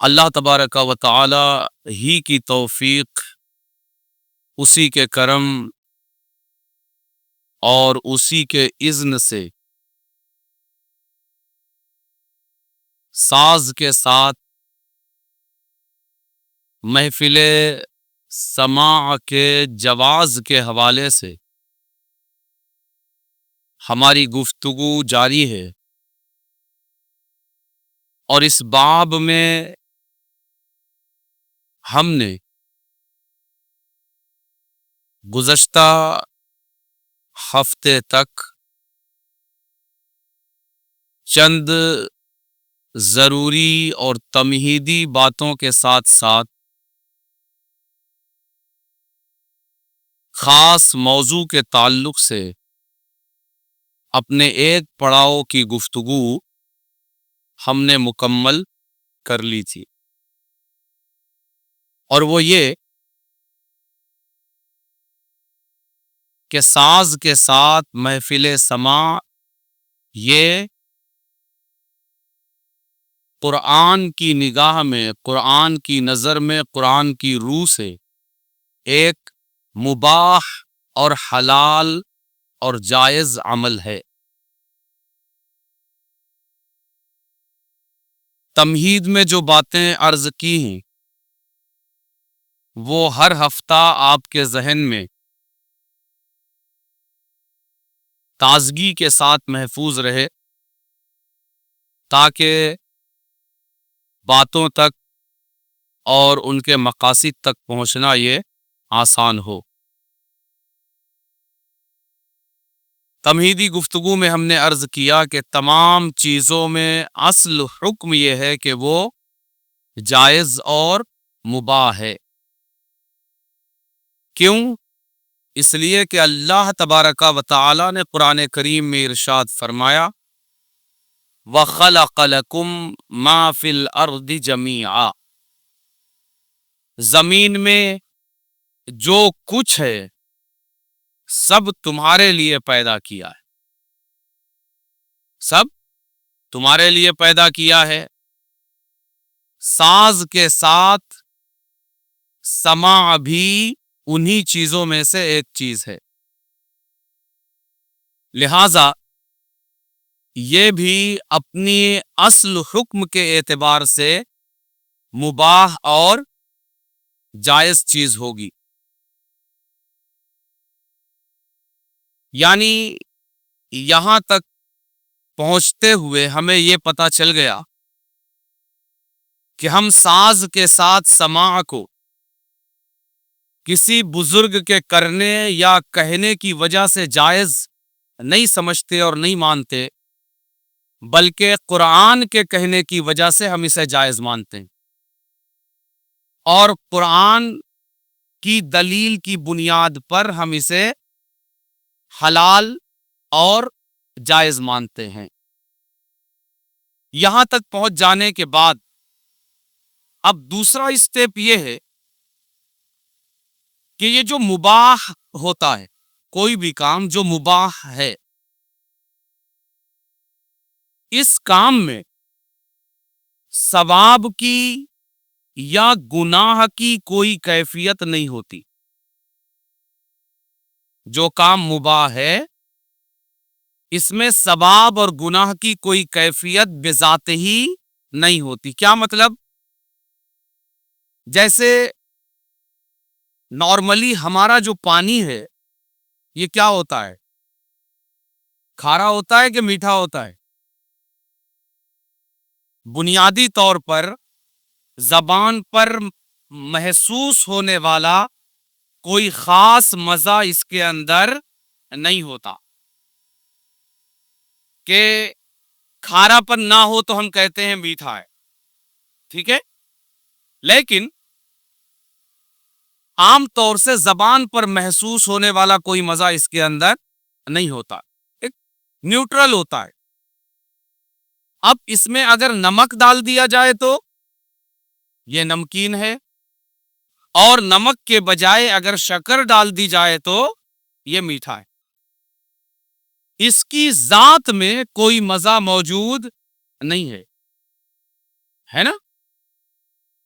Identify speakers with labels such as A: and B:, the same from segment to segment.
A: اللہ تبارک و تعالی ہی کی توفیق، اسی کے کرم اور اسی کے اذن سے ساز کے ساتھ محفل سماع کے جواز کے حوالے سے ہماری گفتگو جاری ہے، اور اس باب میں ہم نے گزشتہ ہفتے تک چند ضروری اور تمہیدی باتوں کے ساتھ ساتھ خاص موضوع کے تعلق سے اپنے ایک پڑاؤ کی گفتگو ہم نے مکمل کر لی تھی، اور وہ یہ کہ ساز کے ساتھ محفل سماع یہ قرآن کی نگاہ میں، قرآن کی نظر میں، قرآن کی روح سے ایک مباح اور حلال اور جائز عمل ہے۔ تمہید میں جو باتیں عرض کی ہیں وہ ہر ہفتہ آپ کے ذہن میں تازگی کے ساتھ محفوظ رہے، تاکہ باتوں تک اور ان کے مقاصد تک پہنچنا یہ آسان ہو۔ تمہیدی گفتگو میں ہم نے عرض کیا کہ تمام چیزوں میں اصل حکم یہ ہے کہ وہ جائز اور مباح ہے۔ کیوں؟ اس لیے کہ اللہ تبارک و تعالی نے قرآن کریم میں ارشاد فرمایا وَخَلَقَ لَكُم مَا فِي الْأَرْضِ جَمِيعًا، زمین میں جو کچھ ہے سب تمہارے لیے پیدا کیا ہے، سب تمہارے لیے پیدا کیا ہے۔ ساز کے ساتھ سماع بھی انہی چیزوں میں سے ایک چیز ہے، لہذا یہ بھی اپنی اصل حکم کے اعتبار سے مباح اور جائز چیز ہوگی۔ یعنی یہاں تک پہنچتے ہوئے ہمیں یہ پتہ چل گیا کہ ہم ساز کے ساتھ سماع کو کسی بزرگ کے کرنے یا کہنے کی وجہ سے جائز نہیں سمجھتے اور نہیں مانتے، بلکہ قرآن کے کہنے کی وجہ سے ہم اسے جائز مانتے ہیں، اور قرآن کی دلیل کی بنیاد پر ہم اسے حلال اور جائز مانتے ہیں۔ یہاں تک پہنچ جانے کے بعد اب دوسرا اسٹیپ یہ ہے کہ یہ جو مباح ہوتا ہے، کوئی بھی کام جو مباح ہے، اس کام میں ثواب کی یا گناہ کی کوئی کیفیت نہیں ہوتی۔ جو کام مباح ہے اس میں ثواب اور گناہ کی کوئی کیفیت بذات ہی نہیں ہوتی۔ کیا مطلب؟ جیسے نارملی ہمارا جو پانی ہے یہ کیا ہوتا ہے؟ کھارا ہوتا ہے کہ میٹھا ہوتا ہے؟ بنیادی طور پر زبان پر محسوس ہونے والا کوئی خاص مزہ اس کے اندر نہیں ہوتا۔ کہ کھارا پن نہ ہو تو ہم کہتے ہیں میٹھا ہے، ٹھیک ہے؟ لیکن عام طور سے زبان پر محسوس ہونے والا کوئی مزہ اس کے اندر نہیں ہوتا، ایک نیوٹرل ہوتا ہے۔ اب اس میں اگر نمک ڈال دیا جائے تو یہ نمکین ہے، اور نمک کے بجائے اگر شکر ڈال دی جائے تو یہ میٹھا ہے۔ اس کی ذات میں کوئی مزہ موجود نہیں ہے، ہے نا؟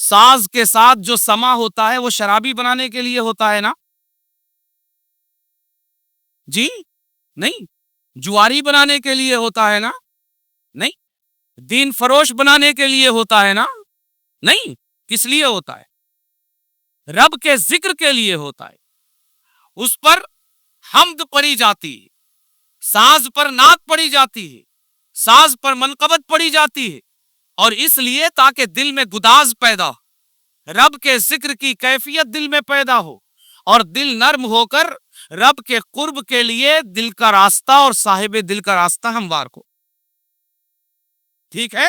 A: ساز کے ساتھ جو سما ہوتا ہے وہ شرابی بنانے کے لیے ہوتا ہے نا؟ جی نہیں. جواری بنانے کے لیے ہوتا ہے نا؟ نہیں. دین فروش بنانے کے لیے ہوتا ہے نا؟ نہیں. کس لیے ہوتا ہے؟ رب کے ذکر کے لیے ہوتا ہے. اس پر حمد پڑھی جاتی ہے، ساز پر نعت پڑھی جاتی ہے، ساز پر منقبت پڑھی جاتی ہے، اور اس لیے تاکہ دل میں گداز پیدا ہو، رب کے ذکر کی کیفیت دل میں پیدا ہو، اور دل نرم ہو کر رب کے قرب کے لیے دل کا راستہ اور صاحب دل کا راستہ ہموار کو. ٹھیک ہے؟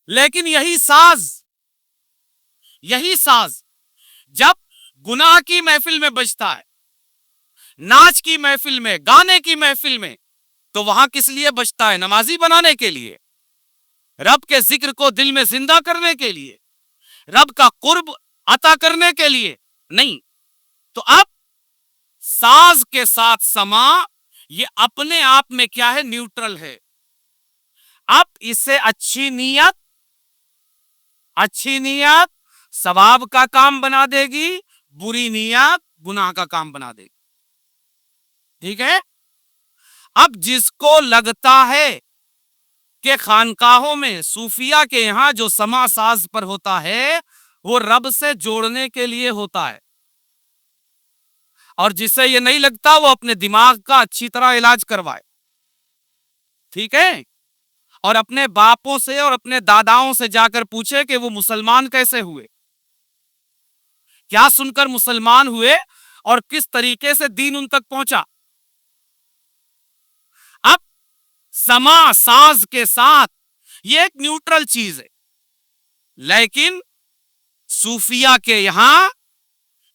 A: لیکن یہی ساز جب گناہ کی محفل میں بجتا ہے، ناچ کی محفل میں، گانے کی محفل میں، تو وہاں کس لیے بجتا ہے؟ نمازی بنانے کے لیے، رب کے ذکر کو دل میں زندہ کرنے کے لیے، رب کا قرب عطا کرنے کے لیے نہیں. تو اب ساز کے ساتھ سما یہ اپنے آپ میں کیا ہے؟ نیوٹرل ہے. اب اسے اچھی نیت ثواب کا کام بنا دے گی، بری نیت گناہ کا کام بنا دے گی. ٹھیک ہے؟ اب جس کو لگتا ہے کہ خانقاہوں میں صوفیہ کے یہاں جو سما ساز پر ہوتا ہے وہ رب سے جوڑنے کے لیے ہوتا ہے، اور جسے یہ نہیں لگتا وہ اپنے دماغ کا اچھی طرح علاج کروائے. ٹھیک ہے؟ اور اپنے باپوں سے اور اپنے داداؤں سے جا کر پوچھے کہ وہ مسلمان کیسے ہوئے، کیا سن کر مسلمان ہوئے، اور کس طریقے سے دین ان تک پہنچا. اب سما ساز کے ساتھ یہ ایک نیوٹرل چیز ہے، لیکن صوفیہ کے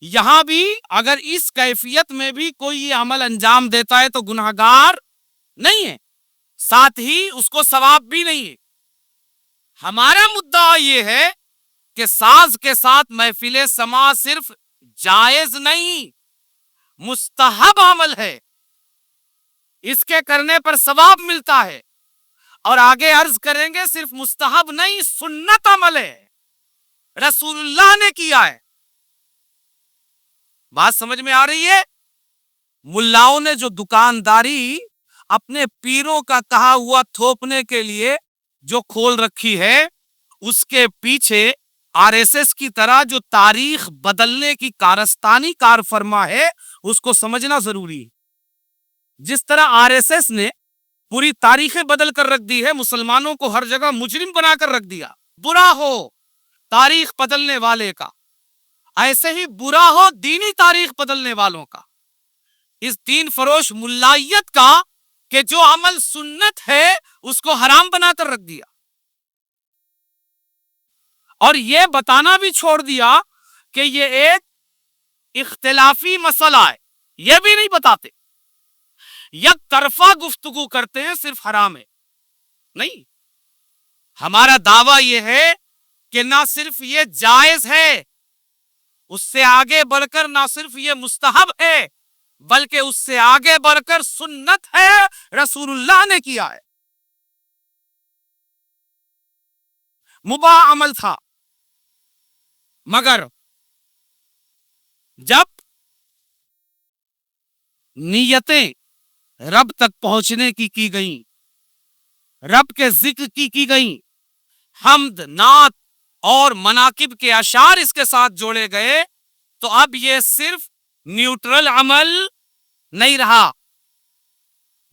A: یہاں بھی اگر اس کیفیت میں بھی کوئی یہ عمل انجام دیتا ہے تو گناہگار نہیں ہے، ساتھ ہی اس کو ثواب بھی نہیں ہے. ہمارا مدعا یہ ہے کہ ساز کے ساتھ محفل سما صرف جائز نہیں، مستحب عمل ہے، اس کے کرنے پر ثواب ملتا ہے. اور آگے عرض کریں گے صرف مستحب نہیں، سنت عمل ہے، رسول اللہ نے کیا ہے. بات سمجھ میں آ رہی ہے؟ ملاؤں نے جو دکانداری اپنے پیروں کا کہا ہوا تھوپنے کے لیے جو کھول رکھی ہے، اس کے پیچھے RSS کی طرح جو تاریخ بدلنے کی کارستانی کار فرما ہے اس کو سمجھنا ضروری ہے. جس طرح RSS نے پوری تاریخیں بدل کر رکھ دی ہے، مسلمانوں کو ہر جگہ مجرم بنا کر رکھ دیا، برا ہو تاریخ بدلنے والے کا، ایسے ہی برا ہو دینی تاریخ بدلنے والوں کا، اس دین فروش ملائیت کا کہ جو عمل سنت ہے اس کو حرام بنا کر رکھ دیا. اور یہ بتانا بھی چھوڑ دیا کہ یہ ایک اختلافی مسئلہ ہے، یہ بھی نہیں بتاتے، یک طرفہ گفتگو کرتے ہیں صرف حرام ہے. نہیں، ہمارا دعویٰ یہ ہے کہ نہ صرف یہ جائز ہے، اس سے آگے بڑھ کر نہ صرف یہ مستحب ہے بلکہ اس سے آگے بڑھ کر سنت ہے، رسول اللہ نے کیا ہے، مباح عمل تھا. مگر جب نیتیں رب تک پہنچنے کی گئیں، رب کے ذکر کی گئیں، حمد، نعت اور مناقب کے اشعار اس کے ساتھ جوڑے گئے، تو اب یہ صرف نیوٹرل عمل نہیں رہا.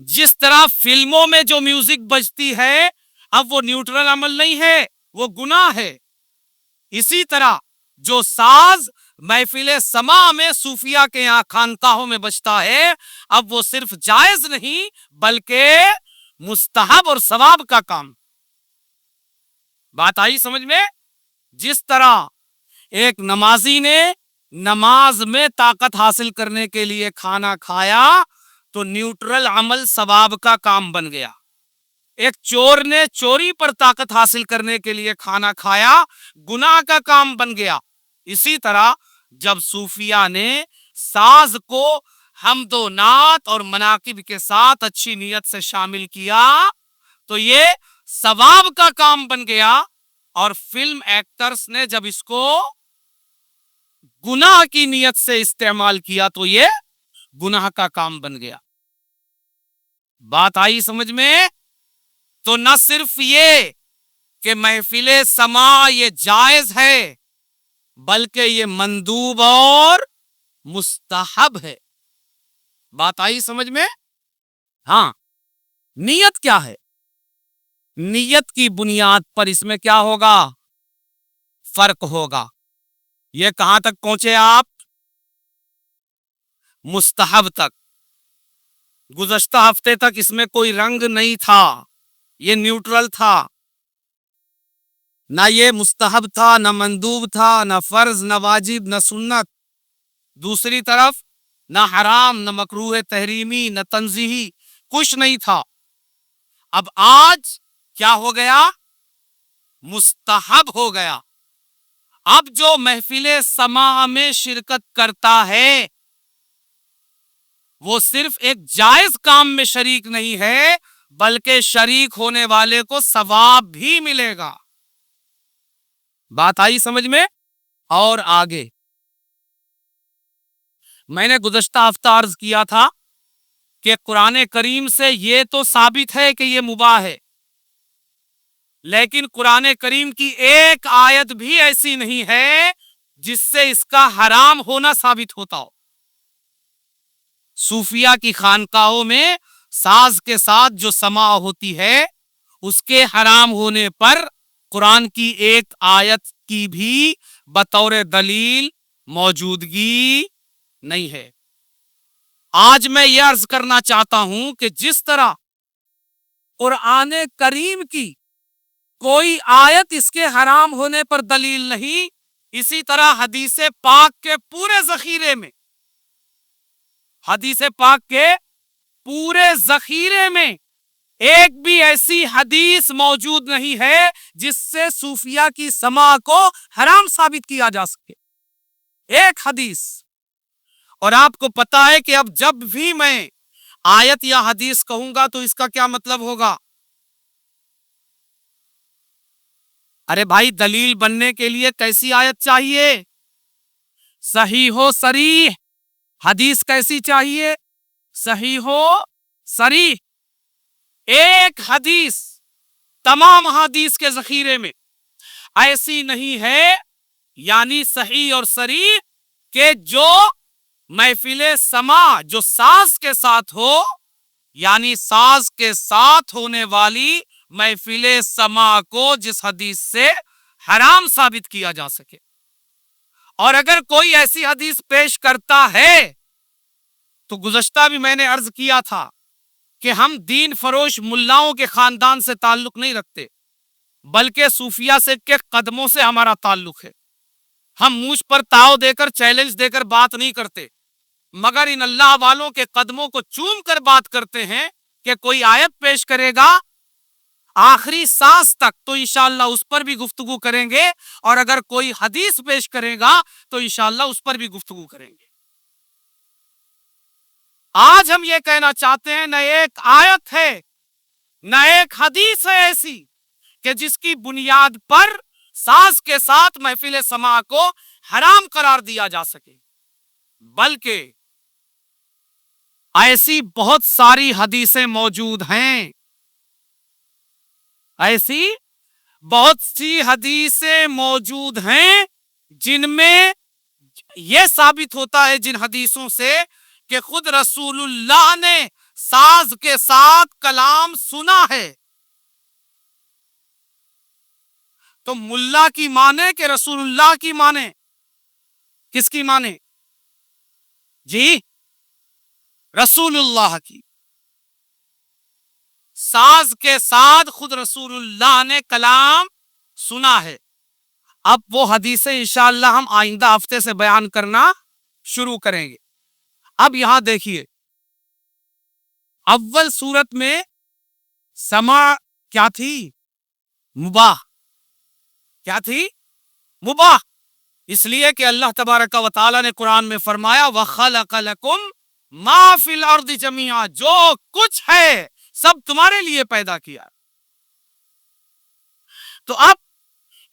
A: جس طرح فلموں میں جو میوزک بجتی ہے اب وہ نیوٹرل عمل نہیں ہے، وہ گناہ ہے. اسی طرح جو ساز محفل سما میں صوفیہ کے یہاں خانقاہوں میں بجتا ہے اب وہ صرف جائز نہیں بلکہ مستحب اور ثواب کا کام. بات آئی سمجھ میں؟ جس طرح ایک نمازی نے نماز میں طاقت حاصل کرنے کے لیے کھانا کھایا تو نیوٹرل عمل ثواب کا کام بن گیا. ایک چور نے چوری پر طاقت حاصل کرنے کے لیے کھانا کھایا، گناہ کا کام بن گیا. اسی طرح جب صوفیہ نے ساز کو حمد و نعت اور مناقب کے ساتھ اچھی نیت سے شامل کیا تو یہ ثواب کا کام بن گیا، اور فلم ایکٹرز نے جب اس کو گناہ کی نیت سے استعمال کیا تو یہ گناہ کا کام بن گیا. بات آئی سمجھ میں؟ تو نہ صرف یہ کہ محفل سماع یہ جائز ہے بلکہ یہ مندوب اور مستحب ہے. بات آئی سمجھ میں؟ ہاں. نیت کیا ہے؟ نیت کی بنیاد پر اس میں کیا ہوگا؟ فرق ہوگا. یہ کہاں تک پہنچے آپ؟ مستحب تک. گزشتہ ہفتے تک اس میں کوئی رنگ نہیں تھا، یہ نیوٹرل تھا. نہ یہ مستحب تھا، نہ مندوب تھا، نہ فرض، نہ واجب، نہ سنت. دوسری طرف نہ حرام، نہ مکروہ تحریمی، نہ تنزیہی، کچھ نہیں تھا. اب آج کیا ہو گیا؟ مستحب ہو گیا. اب جو محفل سماع میں شرکت کرتا ہے وہ صرف ایک جائز کام میں شریک نہیں ہے بلکہ شریک ہونے والے کو ثواب بھی ملے گا. بات آئی سمجھ میں؟ اور آگے میں نے گزشتہ ہفتہ عرض کیا تھا کہ قرآن کریم سے یہ تو ثابت ہے کہ یہ مباح ہے، لیکن قرآن کریم کی ایک آیت بھی ایسی نہیں ہے جس سے اس کا حرام ہونا ثابت ہوتا ہو. صوفیہ کی خانقاہوں میں ساز کے ساتھ جو سماع ہوتی ہے اس کے حرام ہونے پر قرآن کی ایک آیت کی بھی بطور دلیل موجودگی نہیں ہے. آج میں یہ عرض کرنا چاہتا ہوں کہ جس طرح قرآن کریم کی کوئی آیت اس کے حرام ہونے پر دلیل نہیں، اسی طرح حدیث پاک کے پورے ذخیرے میں ایک بھی ایسی حدیث موجود نہیں ہے جس سے صوفیہ کی سماع کو حرام ثابت کیا جا سکے. ایک حدیث. اور آپ کو پتا ہے کہ اب جب بھی میں آیت یا حدیث کہوں گا تو اس کا کیا مطلب ہوگا؟ ارے بھائی، دلیل بننے کے لیے کیسی آیت چاہیے؟ صحیح و صریح. حدیث کیسی چاہیے؟ صحیح و صریح. ایک حدیث تمام حدیث کے ذخیرے میں ایسی نہیں ہے، یعنی صحیح اور صریح، کہ جو محفل سماع جو ساز کے ساتھ ہو، یعنی ساز کے ساتھ ہونے والی محفل سماع کو جس حدیث سے حرام ثابت کیا جا سکے. اور اگر کوئی ایسی حدیث پیش کرتا ہے تو گزشتہ بھی میں نے عرض کیا تھا کہ ہم دین فروش ملاؤں کے خاندان سے تعلق نہیں رکھتے بلکہ صوفیہ سے کے قدموں سے ہمارا تعلق ہے. ہم مونچھ پر تاؤ دے کر چیلنج دے کر بات نہیں کرتے مگر ان اللہ والوں کے قدموں کو چوم کر بات کرتے ہیں کہ کوئی آیت پیش کرے گا آخری سانس تک تو انشاءاللہ اس پر بھی گفتگو کریں گے، اور اگر کوئی حدیث پیش کرے گا تو انشاءاللہ اس پر بھی گفتگو کریں گے. آج ہم یہ کہنا چاہتے ہیں نہ ایک آیت ہے نہ ایک حدیث ہے ایسی کہ جس کی بنیاد پر ساز کے ساتھ محفل سماع کو حرام قرار دیا جا سکے، بلکہ ایسی بہت ساری حدیثیں موجود ہیں. ایسی بہت سی حدیثیں موجود ہیں جن میں یہ ثابت ہوتا ہے جن حدیثوں سے کہ خود رسول اللہ نے ساز کے ساتھ کلام سنا ہے. تو ملا کی مانے کہ رسول اللہ کی مانے؟ کس کی مانے؟ جی، رسول اللہ کی. ساز کے ساتھ خود رسول اللہ نے کلام سنا ہے. اب وہ حدیثیں انشاءاللہ ہم آئندہ ہفتے سے بیان کرنا شروع کریں گے. اب یہاں دیکھیے، اول صورت میں سماع کیا تھی؟ مباح. کیا تھی؟ مباح. اس لیے کہ اللہ تبارک و تعالی نے قرآن میں فرمایا وَخَلَقَ لَكُمْ مَا فِي الْأَرْضِ جَمِيعًا، جو کچھ ہے سب تمہارے لیے پیدا کیا. تو اب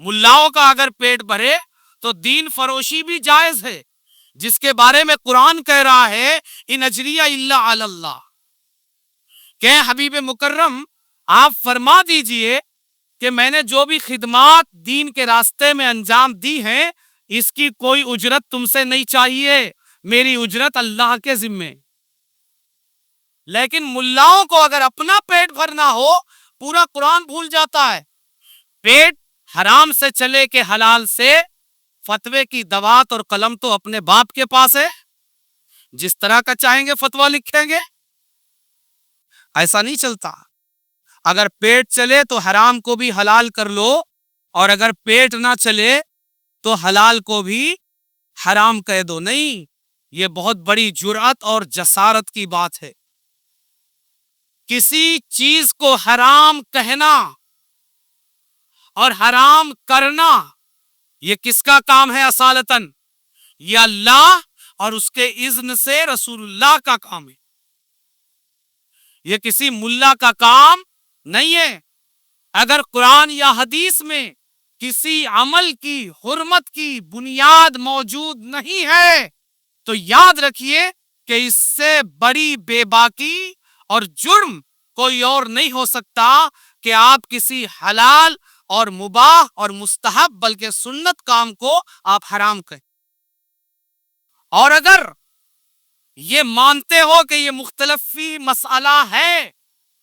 A: ملاؤں کا اگر پیٹ بھرے تو دین فروشی بھی جائز ہے، جس کے بارے میں قرآن کہہ رہا ہے ان اجریہ الا علی اللہ، کہ حبیب مکرم آپ فرما دیجئے کہ میں نے جو بھی خدمات دین کے راستے میں انجام دی ہیں اس کی کوئی اجرت تم سے نہیں چاہیے، میری اجرت اللہ کے ذمے۔ لیکن ملاؤں کو اگر اپنا پیٹ بھرنا ہو، پورا قرآن بھول جاتا ہے، پیٹ حرام سے چلے کہ حلال سے، فتوے کی دوات اور قلم تو اپنے باپ کے پاس ہے، جس طرح کا چاہیں گے فتویٰ لکھیں گے، ایسا نہیں چلتا۔ اگر پیٹ چلے تو حرام کو بھی حلال کر لو، اور اگر پیٹ نہ چلے تو حلال کو بھی حرام کہہ دو۔ نہیں، یہ بہت بڑی جرأت اور جسارت کی بات ہے۔ کسی چیز کو حرام کہنا اور حرام کرنا یہ کس کا کام ہے اصالتاً؟ یہ اللہ اور اس کے اذن سے رسول اللہ کا کام ہے، یہ کسی ملا کا کام نہیں ہے۔ اگر قرآن یا حدیث میں کسی عمل کی حرمت کی بنیاد موجود نہیں ہے تو یاد رکھیے کہ اس سے بڑی بے باکی اور جرم کوئی اور نہیں ہو سکتا کہ آپ کسی حلال اور مباح اور مستحب بلکہ سنت کام کو آپ حرام کہیں۔ اور اگر یہ مانتے ہو کہ یہ مختلفی مسئلہ ہے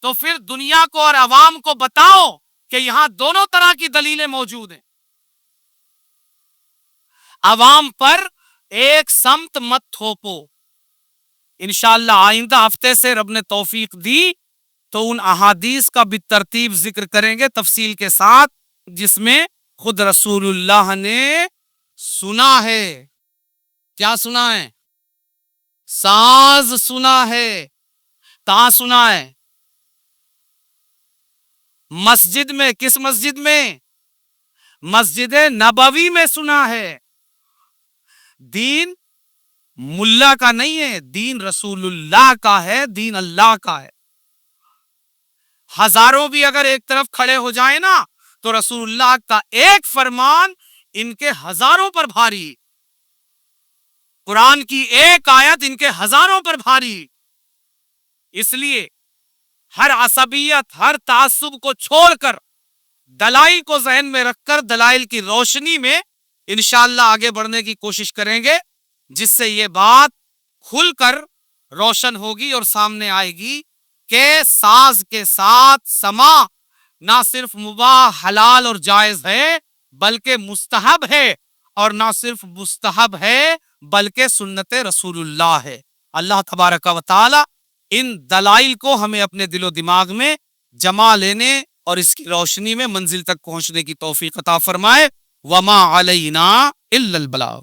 A: تو پھر دنیا کو اور عوام کو بتاؤ کہ یہاں دونوں طرح کی دلیلیں موجود ہیں۔ عوام پر ایک سمت مت تھوپو۔ انشاءاللہ آئندہ ہفتے سے رب نے توفیق دی تو ان احادیث کا بالترتیب ذکر کریں گے تفصیل کے ساتھ، جس میں خود رسول اللہ نے سنا ہے۔ کیا سنا ہے؟ ساز سنا ہے۔ کہاں سنا ہے؟ مسجد میں۔ کس مسجد میں؟ مسجد نبوی میں سنا ہے۔ دین ملا کا نہیں ہے، دین رسول اللہ کا ہے، دین اللہ کا ہے۔ ہزاروں بھی اگر ایک طرف کھڑے ہو جائیں نا تو رسول اللہ کا ایک فرمان ان کے ہزاروں پر بھاری، قرآن کی ایک آیت ان کے ہزاروں پر بھاری۔ اس لیے ہر عصبیت، ہر تعصب کو چھوڑ کر دلائل کو ذہن میں رکھ کر دلائل کی روشنی میں انشاءاللہ آگے بڑھنے کی کوشش کریں گے، جس سے یہ بات کھل کر روشن ہوگی اور سامنے آئے گی کہ ساز کے ساتھ سما نہ صرف مباح، حلال اور جائز ہے بلکہ مستحب ہے، اور نہ صرف مستحب ہے بلکہ سنت رسول اللہ ہے۔ اللہ تبارک و تعالی ان دلائل کو ہمیں اپنے دل و دماغ میں جما لینے اور اس کی روشنی میں منزل تک پہنچنے کی توفیق عطا فرمائے۔ وما علینا الا البلاغ۔